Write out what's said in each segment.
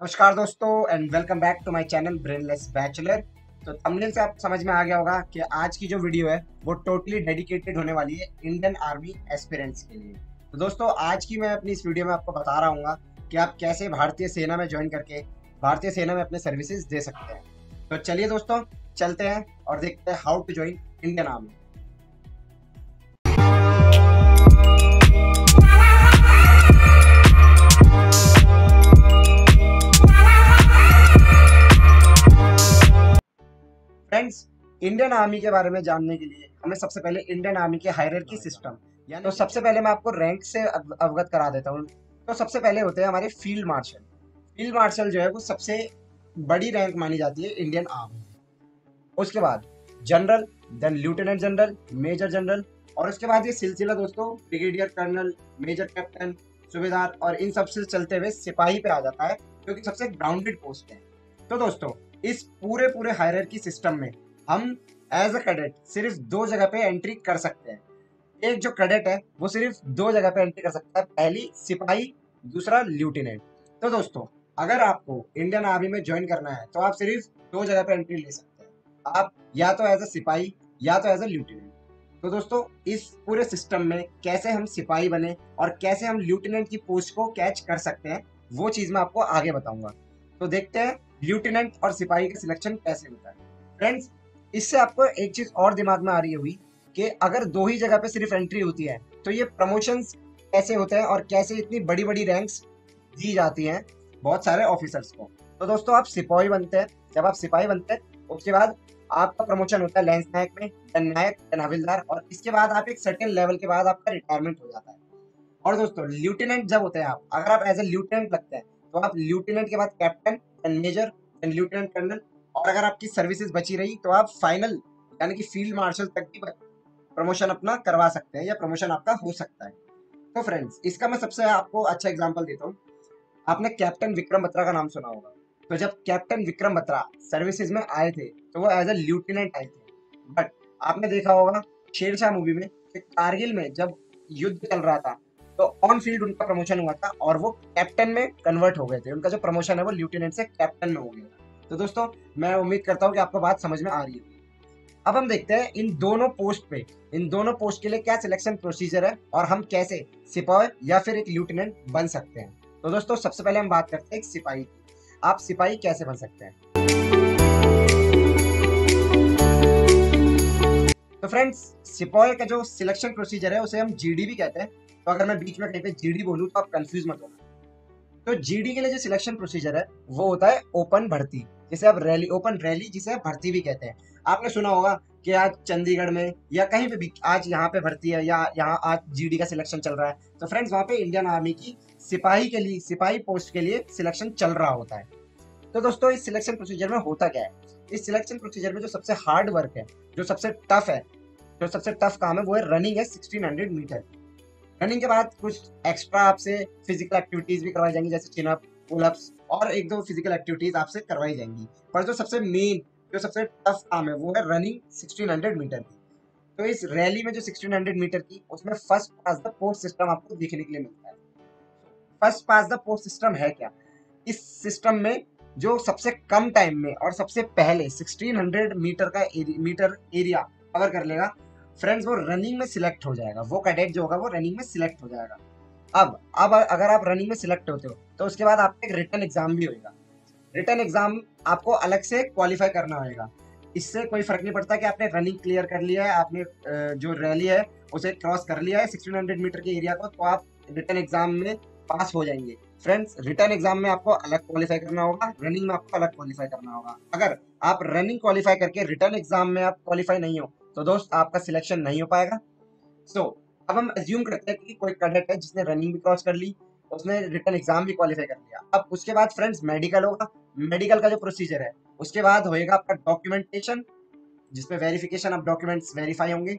नमस्कार दोस्तों and welcome back to my channel Brainless Bachelor. तो थंबनेल से आप समझ में आ गया होगा कि आज की जो वीडियो है वो टोटली डेडिकेटेड होने वाली है इंडियन आर्मी एस्पिरेंट्स के लिए। तो दोस्तों आज की मैं अपनी इस वीडियो में आपको बता रहा हूँ कि आप कैसे भारतीय सेना में ज्वाइन करके भारतीय सेना में अपने सर्विसेज दे सकते हैं। तो चलिए दोस्तों चलते हैं और देखते हैं how to join Indian army. Friends, Indian army के बारे में जानने के लिए हमें सबसे पहले इंडियन आर्मी के हायरार्की सिस्टम यानी तो सबसे पहले मैं आपको रैंक से अवगत करा देता हूँ। तो सबसे पहले होते हैं हमारे फील्ड मार्शल। फील्ड मार्शल जो है वो सबसे बड़ी रैंक मानी जाती है इंडियन आर्मी। उसके बाद general, then lieutenant general, major general, और उसके बाद ये सिलसिला दोस्तों ब्रिगेडियर कर्नल, मेजर कैप्टन, सूबेदार और इन सब से चलते हुए सिपाही पे आ जाता है, क्योंकि सबसे ग्राउंडेड पोस्ट है। तो दोस्तों इस पूरे पूरे हायरार्की सिस्टम में हम एज अ कैडेट सिर्फ दो जगह पे एंट्री कर सकते हैं। एक जो कैडेट है वो सिर्फ दो जगह पे एंट्री कर सकता है, पहली सिपाही, दूसरा लेफ्टिनेंट। तो दोस्तों अगर आपको इंडियन आर्मी में ज्वाइन करना है तो आप सिर्फ दो जगह पे एंट्री ले सकते हैं, आप या तो एज अ सिपाही या तो एज अ लेफ्टिनेंट। तो दोस्तों इस पूरे सिस्टम में कैसे हम सिपाही बने और कैसे हम लेफ्टिनेंट की पोस्ट को कैच कर सकते हैं वो चीज मैं आपको आगे बताऊंगा। तो देखते हैं लेफ्टिनेंट और सिपाही का सिलेक्शन कैसे होता है। फ्रेंड्स, इससे आपको एक चीज और दिमाग में आ रही होगी कि अगर दो ही जगह पे सिर्फ एंट्री होती है तो ये प्रमोशंस कैसे होते हैं और कैसे इतनी बड़ी बड़ी रैंक्स दी जाती हैं बहुत सारे ऑफिसर्स को। तो दोस्तों आप सिपाही बनते हैं, जब आप सिपाही बनते हैं उसके बाद आपका प्रमोशन होता है लेंस नायक में, देन नायक, देन हविलदार, और इसके बाद आप एक सर्टेन लेवल के बाद आपका रिटायरमेंट हो जाता है। और दोस्तों लेफ्टिनेंट जब होते हैं आप, अगर आप एज ए लेफ्टिनेंट लगते हैं तो आप लेफ्टिनेंट के बाद captain, then major, then lieutenant colonel, और अगर आपकी सर्विसेज बची रही तो आप फाइनल यानी कि फील्ड मार्शल तक भी प्रमोशन अपना करवा सकते हैं या प्रमोशन आपका हो सकता है। तो फ्रेंड्स इसका मैं सबसे आपको अच्छा एग्जांपल देता हूँ। आपने कैप्टन विक्रम बत्रा का नाम सुना होगा। तो जब कैप्टन विक्रम बत्रा सर्विसेज में आए थे तो वो एज ए लेफ्टिनेंट आए थे, बट आपने देखा होगा शेरशाह मूवी में कि कारगिल में जब युद्ध चल रहा था तो ऑन फील्ड उनका प्रमोशन हुआ था और वो कैप्टन में कन्वर्ट हो गए थे। उनका जो प्रमोशन है वो लेफ्टिनेंट से कैप्टन में हो गया। तो दोस्तों मैं उम्मीद करता हूँ कि आपको बात समझ में आ रही है। अब हम देखते हैं इन दोनों पोस्ट के लिए क्या सिलेक्शन प्रोसीजर है और हम कैसे सिपाही या फिर एक लेफ्टिनेंट बन सकते हैं। तो दोस्तों सबसे पहले हम बात करते हैं एक सिपाही की। आप सिपाही कैसे बन सकते हैं? तो फ्रेंड्स सिपाही का जो सिलेक्शन प्रोसीजर है उसे हम जीडी भी कहते हैं। तो अगर मैं बीच में कहीं पे जीडी बोलूं तो आप कंफ्यूज मत होना। तो जीडी के लिए जो सिलेक्शन प्रोसीजर है वो होता है ओपन भर्ती, जिसे आप रैली, ओपन रैली जिसे आप भर्ती भी कहते हैं। आपने सुना होगा कि आज चंडीगढ़ में या कहीं पे भी आज यहाँ पे भर्ती है या यहाँ आज जीडी का सिलेक्शन चल रहा है। तो फ्रेंड्स वहाँ पे इंडियन आर्मी की सिपाही के लिए, सिपाही पोस्ट के लिए सिलेक्शन चल रहा होता है। तो दोस्तों इस सिलेक्शन प्रोसीजर में होता क्या है? इस सिलेक्शन प्रोसीजर में जो सबसे हार्ड वर्क है, जो सबसे टफ है, जो सबसे टफ काम है वो है रनिंग है 1600 मीटर। रनिंग के बाद कुछ एक्स्ट्रा आपसे फिजिकल एक्टिविटीज भी करवाई जाएंगी, जैसे चिन अप, पुल अप्स, और एक दो फिजिकल एक्टिविटीज आपसे करवाई जाएंगी। पर जो सबसे मेन, जो सबसे टफ काम है वो है रनिंग 1600 मीटर की। तो इस रैली में जो 1600 मीटर की, उसमें first pass the post system आपको देखने के लिए मिलता है। First pass the post system है क्या? इस सिस्टम में जो सबसे कम टाइम में और सबसे पहले 1600 मीटर का मीटर एरिया कवर कर लेगा, फ्रेंड्स वो रनिंग में सिलेक्ट हो जाएगा। वो कैडेट जो होगा वो रनिंग में सिलेक्ट हो जाएगा। अब अगर आप रनिंग में सिलेक्ट होते हो तो उसके बाद आपका एक रिटन एग्जाम भी होगा। रिटन एग्जाम आपको अलग से क्वालिफाई करना होगा। इससे कोई फर्क नहीं पड़ता कि आपने रनिंग क्लियर कर लिया है, आपने जो रैली है उसे क्रॉस कर लिया है 1600 मीटर के एरिया को, तो आप रिटन एग्जाम में पास हो जाएंगे। फ्रेंड्स रिटन एग्जाम में आपको अलग क्वालिफाई करना होगा, रनिंग में आपको अलग क्वालिफाई करना होगा। अगर आप रनिंग क्वालिफाई करके रिटन एग्जाम में आप क्वालिफाई नहीं हो तो दोस्त आपका सिलेक्शन नहीं हो पाएगा। सो अब हम एज्यूम करते हैं कि कोई कैडेट है जिसने रनिंग भी क्रॉस कर ली, उसने रिटन एग्जाम भी क्वालिफाई कर लिया। अब उसके बाद फ्रेंड्स मेडिकल होगा। मेडिकल का जो प्रोसीजर है उसके बाद होएगा आपका डॉक्यूमेंटेशन, जिसमें वेरिफिकेशन ऑफ डॉक्यूमेंट्स वेरीफाई होंगे।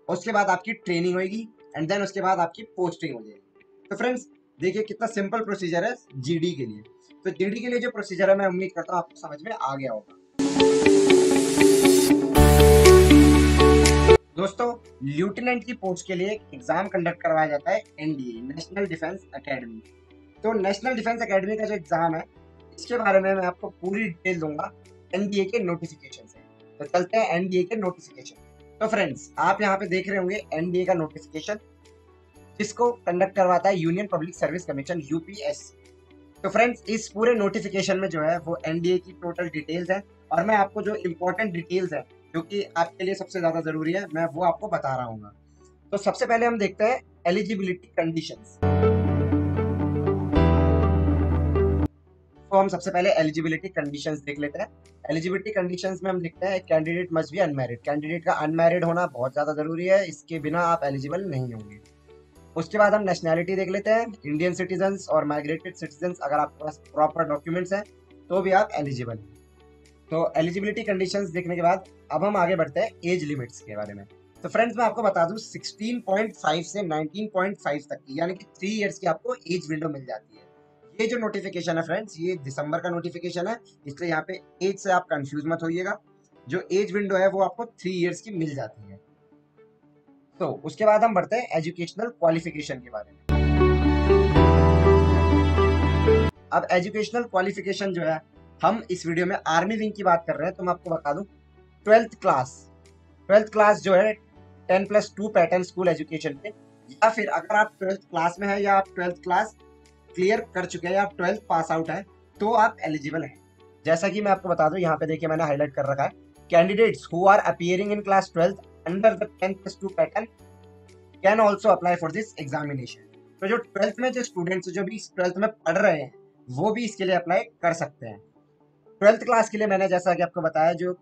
उसके बाद आपकी ट्रेनिंग होगी एंड देन उसके बाद आपकी पोस्टिंग हो जाएगी। तो फ्रेंड्स देखिए कितना सिंपल प्रोसीजर है जीडी के लिए। तो जीडी के लिए जो प्रोसीजर है मैं उम्मीद करता हूँ आपको समझ में आ गया होगा। दोस्तों लेफ्टिनेंट की पोस्ट के लिए एक एग्जाम कंडक्ट करवाया जाता है एनडीए, नेशनल डिफेंस एकेडमी। तो नेशनल डिफेंस एकेडमी का जो एग्जाम है इसके बारे में मैं आपको पूरी डिटेल दूंगा एनडीए के नोटिफिकेशन से। तो चलते हैं एनडीए के नोटिफिकेशन। तो फ्रेंड्स, आप यहाँ पे देख रहे होंगे एनडीए का नोटिफिकेशन, जिसको कंडक्ट करवाता है union public service commission, UPSC. तो फ्रेंड्स, इस पूरे नोटिफिकेशन में जो है वो एनडीए की टोटल डिटेल्स है, और मैं आपको जो इम्पोर्टेंट डिटेल्स है जो कि आपके लिए सबसे ज्यादा जरूरी है, मैं वो आपको बता रहा हूँ। तो सबसे पहले हम देखते हैं एलिजिबिलिटी कंडीशंस। तो हम सबसे पहले एलिजिबिलिटी कंडीशंस देख लेते हैं। एलिजिबिलिटी कंडीशंस में हम देखते हैं candidate must be unmarried. Candidate का अनमैरिड होना बहुत ज्यादा जरूरी है, इसके बिना आप एलिजिबल नहीं होंगे। उसके बाद हम नेशनैलिटी देख लेते हैं। इंडियन सिटीजन्स और माइग्रेटेड सिटीजन्स, अगर आपके पास प्रॉपर डॉक्यूमेंट्स हैं तो भी आप एलिजिबल हैं। तो एलिजिबिलिटी कंडीशंस देखने के बाद अब हम आगे बढ़ते हैं एज लिमिट्स के बारे में। तो फ्रेंड्स, मैं आपको बता दूं 16.5 से 19.5 तक की, यानी कि 3 इयर्स की आपको एज विंडो मिल जाती है। ये जो नोटिफिकेशन है फ्रेंड्स, ये दिसंबर का नोटिफिकेशन है, इसलिए यहाँ पे एज से आप कंफ्यूज मत होइएगा। जो एज विंडो है वो आपको 3 इयर्स की मिल जाती है। तो उसके बाद हम बढ़ते हैं एजुकेशनल क्वालिफिकेशन के बारे में। अब एजुकेशनल क्वालिफिकेशन जो है, हम इस वीडियो में आर्मी विंग की बात कर रहे हैं, तो मैं आपको बता दूं 12th क्लास। 12th क्लास जो है 10+2 पैटर्न स्कूल एजुकेशन पे, या फिर अगर आप 12th क्लास में है या आप 12th क्लास क्लियर कर चुके हैं या आप 12th पास आउट है, तो आप एलिजिबल हैं। जैसा कि मैं आपको बता दूं, यहाँ पे देखिए मैंने हाईलाइट कर रखा है, candidates who are appearing in class 12th under the 10+2 pattern can also apply for this examination. तो जो 12th में जो स्टूडेंट्स जो भी 12th में पढ़ रहे हैं, वो भी इसके लिए अप्लाई कर सकते हैं। 12th क्लास के लिए मैंने जैसा कि आपको बताया, जो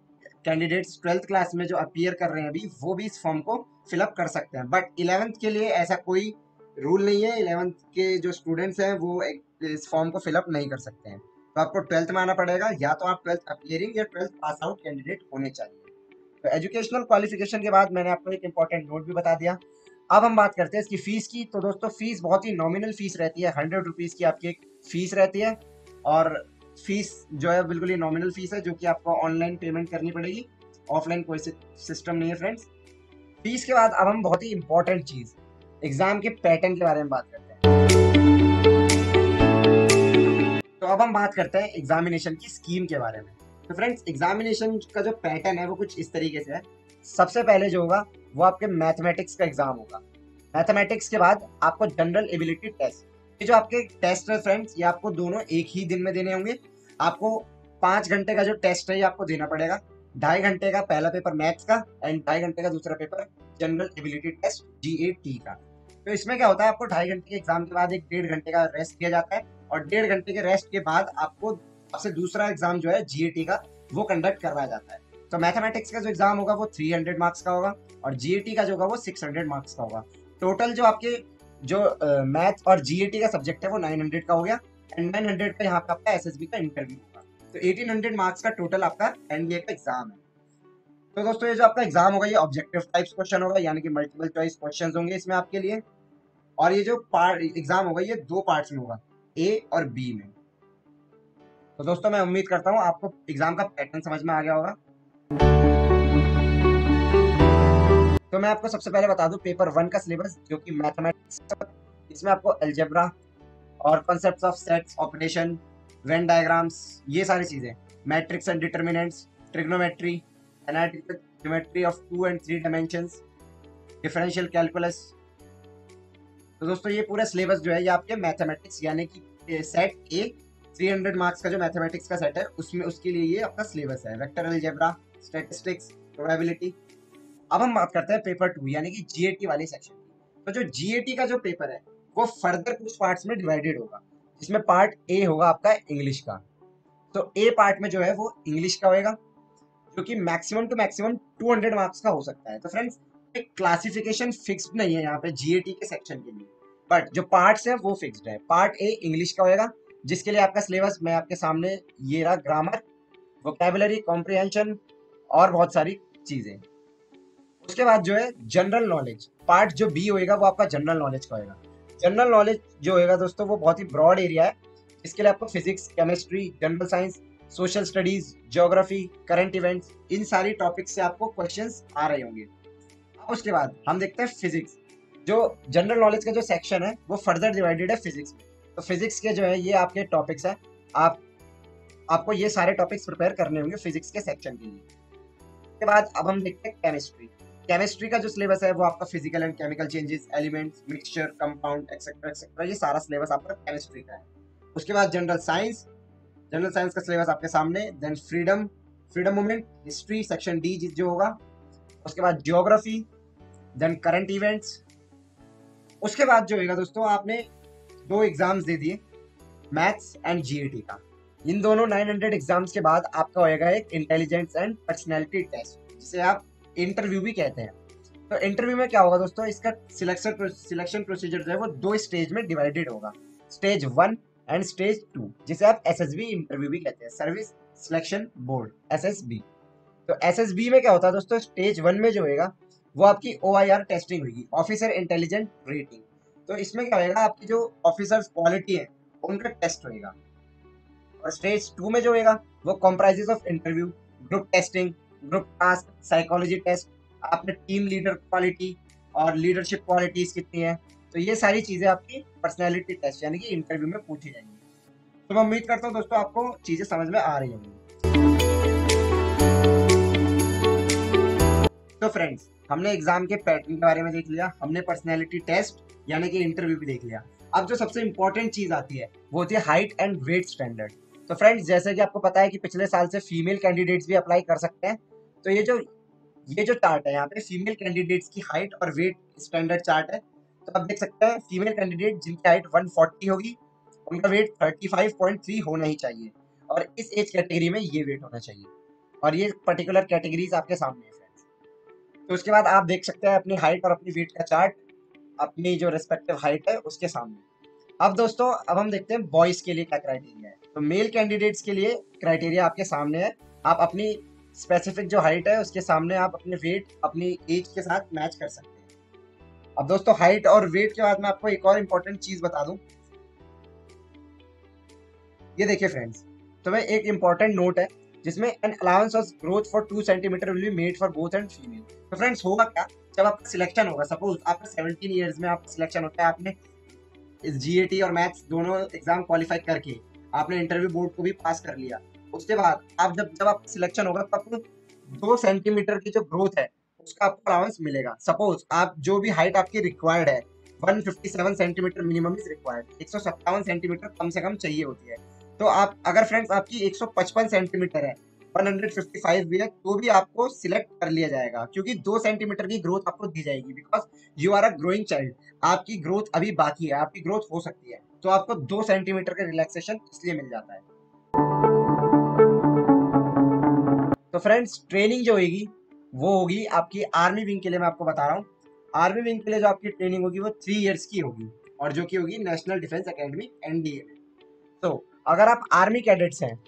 कैंडिडेट्स 12th क्लास में जो अपीयर कर रहे हैं अभी, वो भी इस फॉर्म को फिलअप कर सकते हैं। बट 11th के लिए ऐसा कोई रूल नहीं है। 11th के जो स्टूडेंट्स हैं वो इस फॉर्म को फिलअप नहीं कर सकते हैं। तो आपको 12th में आना पड़ेगा, या तो आप 12th अपीयरिंग या 12th पास आउट कैंडिडेट होने चाहिए। तो एजुकेशनल क्वालिफिकेशन के बाद मैंने आपको एक इंपॉर्टेंट नोट भी बता दिया। अब हम बात करते हैं इसकी फीस की। तो दोस्तों, फीस बहुत ही नॉमिनल फीस रहती है, 100 रुपीज़ की आपकी एक फीस रहती है। और फीस जो है बिल्कुल ही नॉमिनल फीस है, जो कि आपको ऑनलाइन पेमेंट करनी पड़ेगी, ऑफलाइन कोई सिस्टम नहीं है फ्रेंड्स। फीस के बाद अब हम बहुत ही इंपॉर्टेंट चीज, एग्जाम के पैटर्न के बारे में बात करते हैं। तो अब हम बात करते हैं एग्जामिनेशन की स्कीम के बारे में। तो फ्रेंड्स, एग्जामिनेशन का जो पैटर्न है वो कुछ इस तरीके से है। सबसे पहले जो होगा वो आपके मैथमेटिक्स का एग्जाम होगा। मैथमेटिक्स के बाद आपको जनरल एबिलिटी टेस्ट। ये जो आपके टेस्ट है फ्रेंड्स, ये आपको दोनों एक ही दिन में देने होंगे। आपको 5 घंटे का जो टेस्ट है ये आपको देना पड़ेगा। 2.5 घंटे का पहला पेपर मैथ्स का, एंड 2.5 घंटे का दूसरा paper general ability test GAT का। तो इसमें क्या होता है, आपको 2.5 घंटे के एग्जाम के बाद एक 1.5 घंटे का रेस्ट दिया जाता है, और 1.5 घंटे के रेस्ट के बाद आपको आपसे दूसरा एग्जाम जो है GAT का, वो कंडक्ट करवाया जाता है। तो मैथमेटिक्स का जो एग्जाम होगा वो 300 मार्क्स का होगा, और GAT का जो होगा वो 600 मार्क्स का होगा। टोटल जो आपके जो मैथ और GAT का सब्जेक्ट है वो 900 का हो गया, एंड 900 का यहाँ पे आपका SSB का इंटरव्यू होगा। तो 1800 मार्क्स का टोटल आपका एनडीए का एग्जाम है। तो दोस्तों, ये जो आपका एग्जाम होगा ये ऑब्जेक्टिव टाइप्स क्वेश्चन होगा, यानी कि मल्टीपल चॉइस क्वेश्चंस होंगे इसमें आपके लिए। और ये जो पार्ट एग्जाम होगा ये 2 पार्ट्स में होगा, A और B में। तो दोस्तों, मैं उम्मीद करता हूँ आपको एग्जाम का पैटर्न समझ में आ गया होगा। तो मैं आपको सबसे पहले बता दूं पेपर 1 का सिलेबस, जो कि मैथमेटिक्स। इसमें आपको अलजेब्रा और concepts of sets, operation, Venn diagrams, ये सारी चीजें, matrix and determinants, trigonometry, analytical geometry of 2 and 3 dimensions, differential calculus. तो दोस्तों, ये पूरा सिलेबस जो है ये आपके मैथमेटिक्स, यानी कि सेट ए 300 मार्क्स का जो मैथमेटिक्स का सेट है उसमें, उसके लिए ये आपका सिलेबस है। Vector algebra, statistics, probability. अब हम बात करते हैं पेपर 2 यानी कि GAT वाले सेक्शन की। तो जो GAT का जो पेपर है वो फर्दर कुछ पार्ट्स में डिवाइडेड होगा, जिसमें पार्ट A होगा आपका इंग्लिश का। तो A पार्ट में जो है वो इंग्लिश का होएगा, जो कि मैक्सिमम टू मैक्सिमम 200 मार्क्स का हो सकता है। तो फ्रेंड्स, एक क्लासिफिकेशन फिक्स्ड नहीं है यहाँ पे GAT के सेक्शन के लिए, बट जो पार्ट्स हैं वो फिक्स्ड है। पार्ट A इंग्लिश का होएगा, जिसके लिए आपका सिलेबस मैं आपके सामने ये रहा, ग्रामर, वोकैबुलरी, कॉम्प्रिहेंशन और बहुत सारी चीजें। उसके बाद जो है जनरल नॉलेज पार्ट, जो B होएगा वो आपका जनरल नॉलेज का होएगा। जनरल नॉलेज जो होएगा दोस्तों वो बहुत ही ब्रॉड एरिया है। इसके लिए आपको physics, chemistry, general science, social studies, geography, current events, इन सारी टॉपिक्स से आपको क्वेश्चंस आ रहे होंगे। अब उसके बाद हम देखते हैं फिजिक्स। जो जनरल नॉलेज का जो सेक्शन है वो फर्दर डिवाइडेड है फिजिक्स में। तो फिजिक्स के जो है ये आपके टॉपिक्स है। आप आपको ये सारे टॉपिक्स प्रिपेयर करने होंगे फिजिक्स के सेक्शन के लिए। उसके बाद अब हम देखते हैं केमिस्ट्री। केमिस्ट्री का जो सिलेबस है वो आपका physical and chemical changes, elements, mixture, compound etcetera etcetera, ये सारा सिलेबस आपका केमिस्ट्री का है। उसके बाद जनरल साइंस, जनरल साइंस का सिलेबस आपके सामने। Then freedom, freedom movement, history section D जो होगा। उसके बाद जियोग्राफी, देन करंट इवेंट्स। उसके बाद जो होगा दोस्तों, आपने 2 एग्जाम्स दे दिए, मैथ्स एंड जीएटी का। इन दोनों 900 एग्जाम्स के बाद आपका होएगा एक इंटेलिजेंस एंड पर्सनैलिटी टेस्ट, जिसे आप इंटरव्यू भी कहते हैं। तो इंटरव्यू में क्या होगा दोस्तों, इसका सिलेक्शन प्रोसीजर जो है वो 2 स्टेज में डिवाइडेड होगा, स्टेज 1 एंड स्टेज 2, जिसे आप एसएसबी इंटरव्यू भी कहते हैं, सर्विस सिलेक्शन बोर्ड, एसएसबी। तो एसएसबी में क्या होता है दोस्तों, स्टेज 1 में जो होगा वो आपकी OIR टेस्टिंग होगी, ऑफिसर इंटेलिजेंट रेटिंग। तो इसमें क्या होगा, आपकी जो ऑफिसर्स क्वालिटी है उनका टेस्ट होगा। और स्टेज 2 में जो होगा वो comprises of interview, group testing, group task, psychology test, आपने टीम लीडर क्वालिटी और लीडरशिप क्वालिटीज कितनी है। तो ये सारी चीजें आपकी पर्सनैलिटी टेस्ट यानी कि इंटरव्यू में पूछी जाएंगी। तो मैं उम्मीद करता हूँ दोस्तों आपको चीजें समझ में आ रही होंगी। तो फ्रेंड्स, हमने एग्जाम के पैटर्न के बारे में देख लिया, हमने पर्सनैलिटी टेस्ट यानी कि इंटरव्यू भी देख लिया। अब जो सबसे इंपॉर्टेंट चीज आती है वो होती है हाइट एंड वेट स्टैंडर्ड। तो फ्रेंड्स, जैसे कि आपको पता है कि पिछले साल से फीमेल कैंडिडेट्स भी अप्लाई कर सकते हैं। तो ये जो चार्ट है यहाँ पे फीमेल कैंडिडेट्स की हाइट और वेट स्टैंडर्ड चार्ट है। तो आप देख सकते हैं फीमेल कैंडिडेट जिनकी हाइट 140 होगी, उनका वेट 35.3 होना ही चाहिए, और इस एज कैटेगरी में ये वेट होना चाहिए। और ये पर्टिकुलर कैटेगरीज आपके सामने है फ्रेंड्स। तो उसके बाद आप देख सकते हैं अपनी हाइट और अपनी वेट का चार्ट अपनी जो रेस्पेक्टिव हाइट है उसके सामने। अब दोस्तों, अब हम देखते हैं बॉयज के लिए क्या क्राइटेरिया है। तो मेल कैंडिडेट्स के लिए क्राइटेरिया आपके सामने है। आप अपनी स्पेसिफिक जो हाइट है उसके सामने आप अपने वेट अपनी एज के साथ मैच कर सकते हैं। अब दोस्तों, हाइट और वेट के बाद मैं आपको एक और इम्पोर्टेंट चीज बता दूं। ये देखिए फ्रेंड्स, तो मैं एक इम्पोर्टेंट नोट है जिसमें an allowance of growth for 2 centimeter will be made for both and female. तो फ्रेंड्स, होगा क्या, जब आपका सिलेक्शन होगा, सपोज आपका 17 ईयर्स में आपका सिलेक्शन होता है, आपने जीएटी और मैथ्स दोनों एग्जाम क्वालिफाई करके आपने इंटरव्यू बोर्ड को भी पास कर लिया। उसके बाद आप जब आपका सिलेक्शन होगा तो आपको 2 सेंटीमीटर की जो ग्रोथ है उसका आपको अलाउंस मिलेगा। सपोज आप जो भी हाइट आपकी रिक्वायर्ड है, 157 centimetre minimum is required, 157 centimetre कम से कम चाहिए होती है। तो आप अगर फ्रेंड्स आपकी 155 सेंटीमीटर है, 155 भी है, तो भी आपको सिलेक्ट कर लिया जाएगा, क्योंकि 2 सेंटीमीटर की ग्रोथ आपको दी जाएगी, because you are a growing child. आपकी ग्रोथ अभी बाकी है, आपकी ग्रोथ हो सकती है, तो आपको 2 सेंटीमीटर का रिलैक्सेशन इसलिए मिल जाता है। तो फ्रेंड्स, ट्रेनिंग जो होगी वो होगी आपकी आर्मी विंग के लिए। मैं आपको बता रहा हूँ, आर्मी विंग के लिए जो आपकी ट्रेनिंग होगी वो 3 इयर्स की होगी, और जो कि होगी नेशनल डिफेंस एकेडमी एनडीए में। तो अगर आप आर्मी कैडेट्स हैं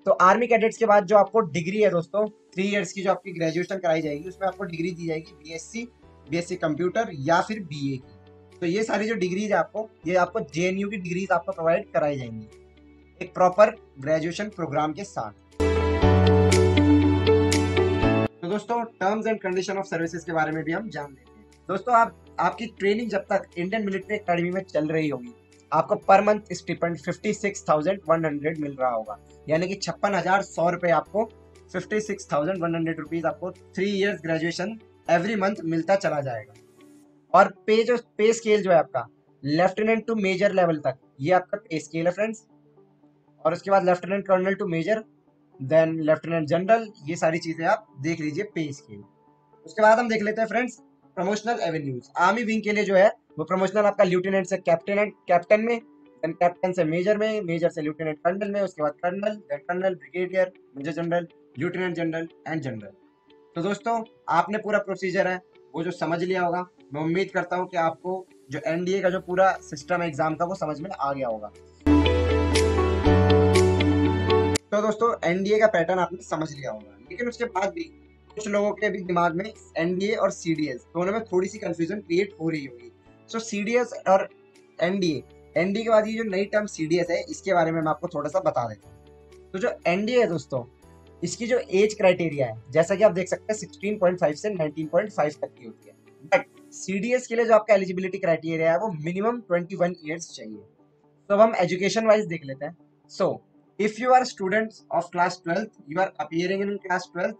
तो आर्मी कैडेट्स के बाद जो आपको डिग्री है दोस्तों, 3 इयर्स की जो आपकी ग्रेजुएशन कराई जाएगी, उसमें आपको डिग्री दी जाएगी बीएससी कंप्यूटर या फिर बीए की। तो ये सारी जो डिग्रीज है आपको, ये आपको जेएनयू की डिग्रीज आपको प्रोवाइड कराई जाएंगी एक प्रॉपर ग्रेजुएशन प्रोग्राम के साथ। तो दोस्तों, terms and condition of services के बारे में भी हम जान लेते हैं। दोस्तों, आपकी ट्रेनिंग जब तक इंडियन मिलिट्री एकेडमी में चल रही होगी, आपको पर मंथ स्टिपेंड 56,100 मिल रहा होगा, यानी कि 56,100 रुपए आपको, 56,100 रुपीज आपको 3 इयर्स ग्रेजुएशन एवरी मंथ मिलता चला जाएगा। और पे स्केल जो है आपका लेफ्टिनेंट टू मेजर लेवल तक, ये आपका पे स्केल है फ्रेंड्स। और उसके बाद lieutenant colonel to major, then lieutenant general, ये सारी चीजें आप देख लीजिए पे स्केल। उसके बाद हम देख लेते हैं friends promotional avenues. Army wing के लिए जो है वो प्रमोशनल आपका ल्यूटेनेंट से कैप्टन में, देन कैप्टन से मेजर में, मेजर से ल्यूटेनेंट कर्नल में, उसके बाद colonel, then colonel, brigadier, major general, lieutenant general and general. तो दोस्तों, आपने पूरा प्रोसीजर है वो जो समझ लिया होगा। मैं उम्मीद करता हूँ कि आपको जो एनडीए का जो पूरा सिस्टम है एग्जाम का वो समझ में आ गया होगा। तो दोस्तों, एनडीए का पैटर्न आपने समझ लिया होगा, लेकिन उसके बाद भी कुछ लोगों के भी दिमाग में एनडीए और सीडीएस दोनों में थोड़ी सी कंफ्यूजन क्रिएट हो रही होगी। सो सीडीएस और एनडीए के बाद ये जो नई टर्म सीडीएस है, इसके बारे में मैं आपको थोड़ा सा बता देता हूँ। तो जो एनडीए है दोस्तों, इसकी जो एज क्राइटेरिया है, जैसा कि आप देख सकते हैं 16.5 से 19.5 तक की होती है। बट सीडीएस के लिए जो आपका एलिजिबिलिटी क्राइटेरिया है वो मिनिमम 21 ईयर्स चाहिए। तो अब हम एजुकेशन वाइज देख लेते हैं। So if you are students of class 12th, you are appearing in class 12th,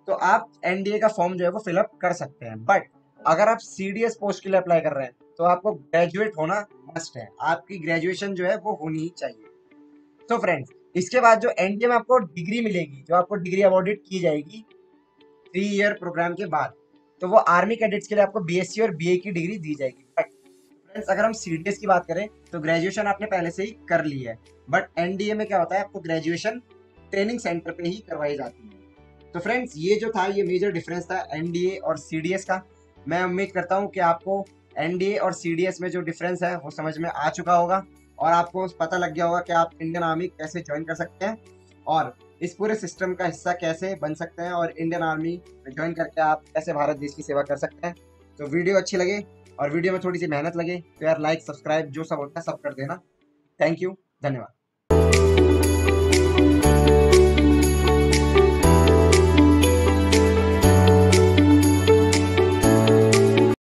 तो आप एनडीए का फॉर्म जो है वो फिलअप कर सकते हैं। बट अगर आप सीडीएस पोस्ट के लिए अप्लाई कर रहे हैं तो आपको ग्रेजुएट होना मस्ट है, आपकी ग्रेजुएशन जो है वो होनी ही चाहिए। तो फ्रेंड्स, इसके बाद जो एनडीए में आपको डिग्री मिलेगी, जो आपको डिग्री अवॉर्डेड की जाएगी 3 ईयर प्रोग्राम के बाद, तो वो आर्मी कैडेट्स के लिए आपको बीएससी और बीए की डिग्री दी जाएगी। बट फ्रेंड्स, अगर हम सीडीएस की बात करें तो ग्रेजुएशन आपने पहले से ही कर ली है। बट एनडीए में क्या होता है, आपको ग्रेजुएशन ट्रेनिंग सेंटर पे ही करवाई जाती है। तो फ्रेंड्स, ये जो था ये मेजर डिफरेंस था एनडीए और सीडीएस का। मैं उम्मीद करता हूँ कि आपको एनडीए और सीडीएस में जो डिफरेंस है वो समझ में आ चुका होगा और आपको पता लग गया होगा कि आप इंडियन आर्मी कैसे ज्वाइन कर सकते हैं और इस पूरे सिस्टम का हिस्सा कैसे बन सकते हैं और इंडियन आर्मी में ज्वाइन करके आप कैसे भारत देश की सेवा कर सकते हैं। तो वीडियो अच्छी लगे और वीडियो में थोड़ी सी मेहनत लगे तो यार लाइक सब्सक्राइब जो सब होता है सब कर देना। थैंक यू, धन्यवाद।